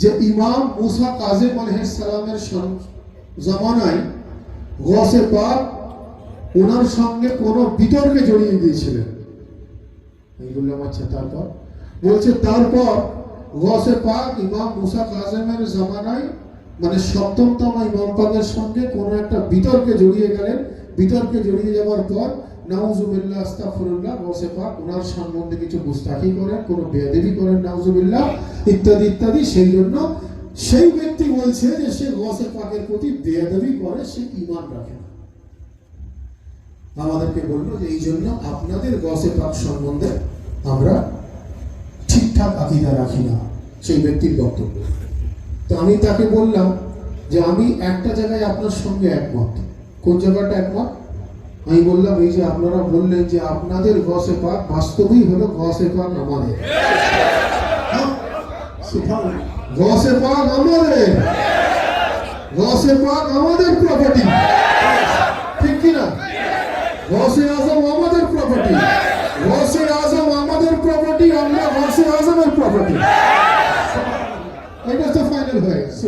যে ইমাম মুসা কাজিম আলাইহিস সালামের জামানায় গৌসে পাক ওনার সঙ্গে কোনো বিতর্কে জড়িয়ে দিয়েছিলেন। আমি বললাম আচ্ছা, তারপর বলছে তারপর গৌসে পাক ইমাম মুসা কাজিমের জামানায় মানে সপ্তমতম ইমাম পাকের সঙ্গে কোনো একটা বিতর্কে জড়িয়ে গেলেন। বিতর্কে জড়িয়ে যাওয়ার পর নাউজুবিল্লাহ আস্তাগফিরুল্লাহ গৌসে পাক ওনার সম্বন্ধে কিছু মুস্তাকি করেন, কোনো বেয়াদবি করেন নাউজুবিল্লাহ ইত্যাদি ইত্যাদি। সেই জন্য সেই ব্যক্তি বলছে যে সে গৌসে পাকের প্রতি বেয়াদবি করে, সে ঈমান রাখে না। আমাদেরকে বললো যে এই জন্য আপনাদের গৌসে পাক সম্বন্ধে আমরা ঠিকঠাক আকীদা রাখি না, সেই ব্যক্তির বক্তব্য। তো আমি তাকে বললাম যে আমি একটা জায়গায় আপনার সঙ্গে একমত। কোন জায়গাটা একমত? আমি বললাম এই যে আপনারা বললেন যে আপনাদের গৌসে পাক বাস্তবেই হলো গৌসে পাক আমাদের। গৌসে পাক আমাদের, গৌসে পাক আমাদের প্রপার্টি, ঠিক কিনা? গৌসে আজম আমাদের প্রপার্টি, গৌসে আজম আমাদের প্রপার্টি, আমরা গৌসে আজমের প্রপার্টি। এটা তো ফাইনাল হয়ে গেছে।